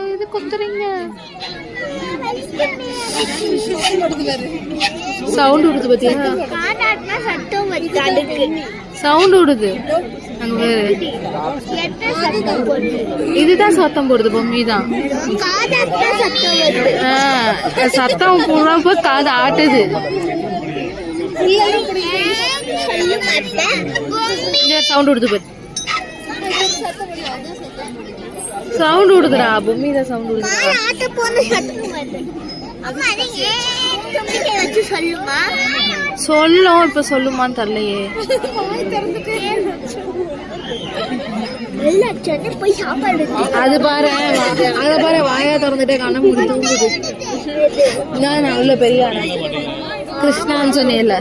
இது குத்துறீங்க சவுண்ட் விடுது பத்தியா சவுண்ட் விடுது அங்க இதுதான் சத்தம் போடுது பொம்மி தான் சத்தம் போடுறப்ப காது ஆட்டுது சவுண்ட் விடுது பத்தி சவுண்ட் விடுதுடா பொம்மி தான் சவுண்ட் விடுதுடா சொல்லும் இப்ப சொல்லுமான்னு தெரியலையே அது பாரு அத பாரு வாயா திறந்துட்டே கண்ண மூடி தூங்குது நான் நல்ல பெரிய கிருஷ்ணான்னு சொன்னேன்ல